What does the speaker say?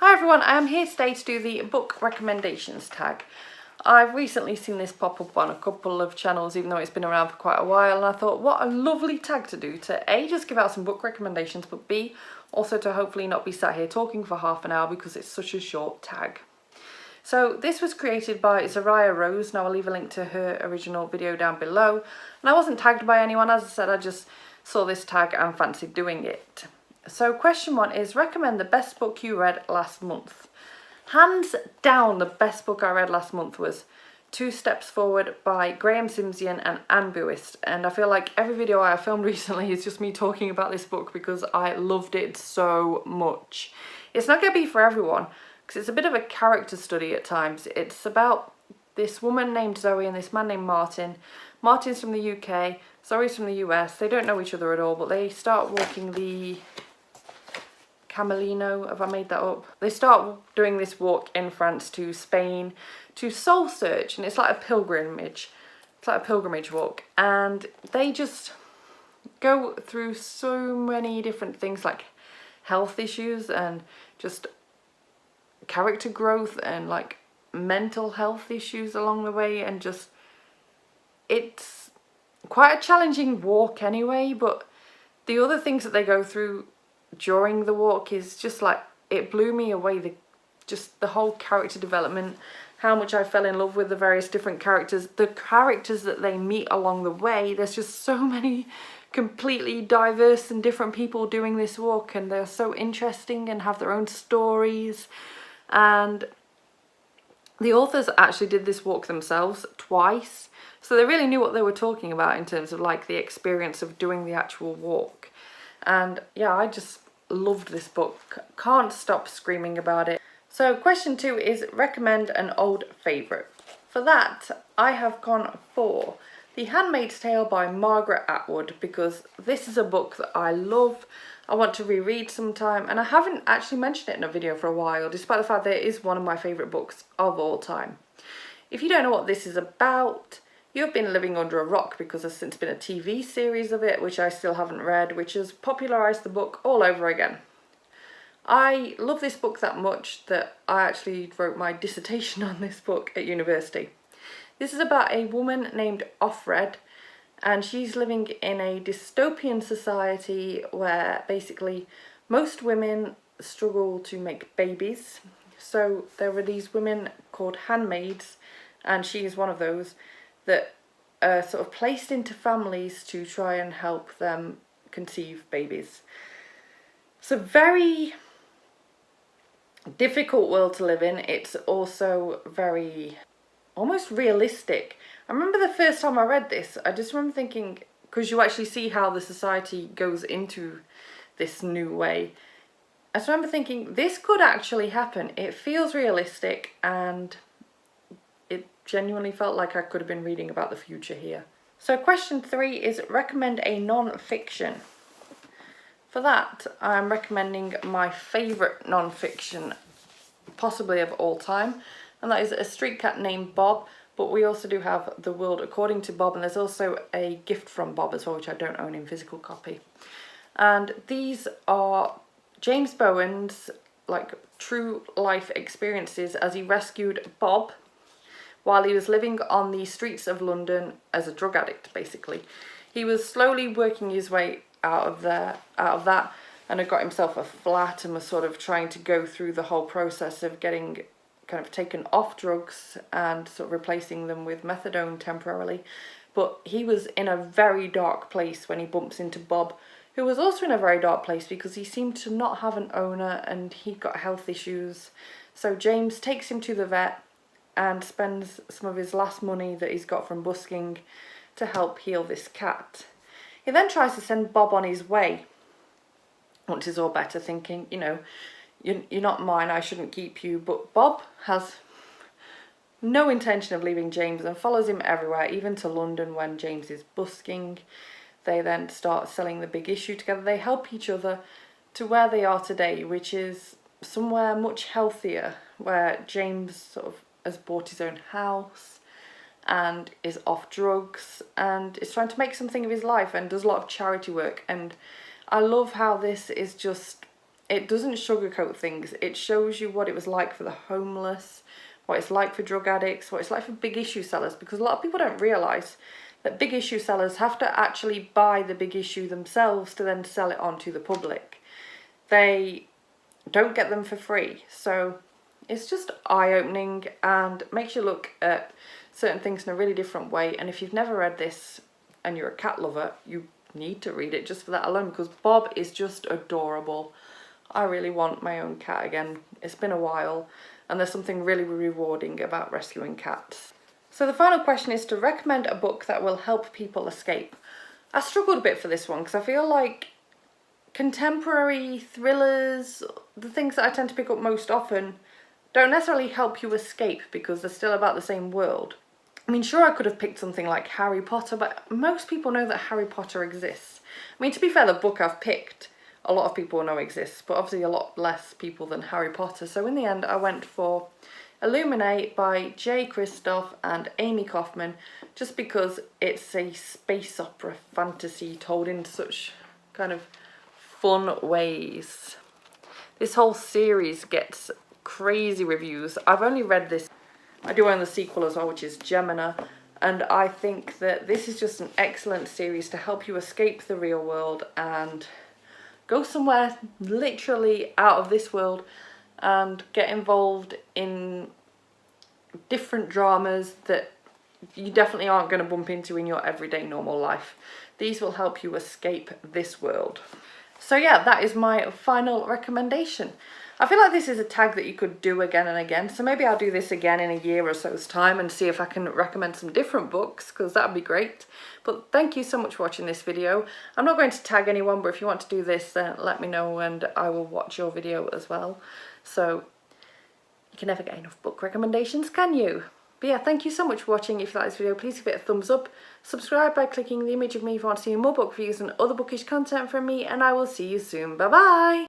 Hi everyone, I am here today to do the book recommendations tag. I've recently seen this pop up on a couple of channels, even though it's been around for quite a while, and I thought what a lovely tag to do to A, just give out some book recommendations, but B, also to hopefully not be sat here talking for half an hour because it's such a short tag. So this was created by Zariah Rose. Now I'll leave a link to her original video down below, and I wasn't tagged by anyone. As I said, I just saw this tag and fancied doing it. So question 1 is, recommend the best book you read last month. Hands down, the best book I read last month was Two Steps Forward by Graham Simsian and Anne Buist, and I feel like every video I have filmed recently is just me talking about this book because I loved it so much. It's not going to be for everyone because it's a bit of a character study at times. It's about this woman named Zoe and this man named Martin. Martin's from the UK, Zoe's from the US. They don't know each other at all, but they start walking the Camellino, have I made that up? They start doing this walk in France to Spain to soul search, and it's like a pilgrimage. It's like a pilgrimage walk, and they just go through so many different things like health issues and just character growth and like mental health issues along the way, and just it's quite a challenging walk anyway, but the other things that they go through during the walk is just like, it blew me away, just the whole character development, how much I fell in love with the various different characters, the characters that they meet along the way. There's just so many completely diverse and different people doing this walk, and they're so interesting and have their own stories. And the authors actually did this walk themselves twice, so they really knew what they were talking about in terms of like the experience of doing the actual walk. And yeah, I just loved this book. Can't stop screaming about it. So question 2 is, recommend an old favourite. For that, I have gone for The Handmaid's Tale by Margaret Atwood, because this is a book that I love. I want to reread sometime, and I haven't actually mentioned it in a video for a while, despite the fact that it is one of my favourite books of all time. If you don't know what this is about, you've been living under a rock, because there's since been a TV series of it, which I still haven't read, which has popularised the book all over again. I love this book that much that I actually wrote my dissertation on this book at university. This is about a woman named Offred, and she's living in a dystopian society where basically most women struggle to make babies. So there are these women called handmaids, and she is one of those, that are sort of placed into families to try and help them conceive babies. It's a very difficult world to live in. It's also very almost realistic. I remember the first time I read this, I just remember thinking, because you actually see how the society goes into this new way, I just remember thinking this could actually happen. It feels realistic, and it genuinely felt like I could have been reading about the future here. So question 3 is, recommend a non-fiction. For that, I'm recommending my favourite non-fiction, possibly of all time, and that is A Street Cat Named Bob. But we also do have The World According to Bob, and there's also A Gift from Bob as well, which I don't own in physical copy. And these are James Bowen's like true life experiences as he rescued Bob while he was living on the streets of London as a drug addict, basically. He was slowly working his way out of that, and had got himself a flat and was sort of trying to go through the whole process of getting kind of taken off drugs and sort of replacing them with methadone temporarily. But he was in a very dark place when he bumps into Bob, who was also in a very dark place because he seemed to not have an owner and he got health issues. So James takes him to the vet and spends some of his last money that he's got from busking to help heal this cat. He then tries to send Bob on his way once he's all better, thinking, you know, you're not mine, I shouldn't keep you. But Bob has no intention of leaving James and follows him everywhere, even to London when James is busking. They then start selling the big issue together. They help each other to where they are today, which is somewhere much healthier, where James sort of has bought his own house and is off drugs and is trying to make something of his life and does a lot of charity work. And I love how this is just it doesn't sugarcoat things. It shows you what it was like for the homeless, what it's like for drug addicts, what it's like for big issue sellers, because a lot of people don't realise that big issue sellers have to actually buy the big issue themselves to then sell it on to the public. They don't get them for free. So it's just eye-opening and makes you look at certain things in a really different way. And if you've never read this and you're a cat lover, you need to read it just for that alone, because Bob is just adorable. I really want my own cat again. It's been a while, and there's something really rewarding about rescuing cats. So the final question is to recommend a book that will help people escape. I struggled a bit for this one because I feel like contemporary thrillers, the things that I tend to pick up most often, don't necessarily help you escape because they're still about the same world. I mean, sure, I could have picked something like Harry Potter, but most people know that Harry Potter exists. I mean, to be fair, the book I've picked, a lot of people know exists, but obviously a lot less people than Harry Potter. So in the end, I went for Illuminate by Jay Kristoff and Amy Kaufman, just because it's a space opera fantasy told in such kind of fun ways. This whole series gets crazy reviews. I've only read this. I do own the sequel as well, which is Gemina, and I think that this is just an excellent series to help you escape the real world and go somewhere literally out of this world and get involved in different dramas that you definitely aren't going to bump into in your everyday normal life. These will help you escape this world. So yeah, that is my final recommendation. I feel like this is a tag that you could do again and again, so maybe I'll do this again in a year or so's time and see if I can recommend some different books, because that would be great. But thank you so much for watching this video. I'm not going to tag anyone, but if you want to do this, then let me know and I will watch your video as well. So you can never get enough book recommendations, can you? But yeah, thank you so much for watching. If you like this video, please give it a thumbs up. Subscribe by clicking the image of me if you want to see more book reviews and other bookish content from me, and I will see you soon. Bye bye!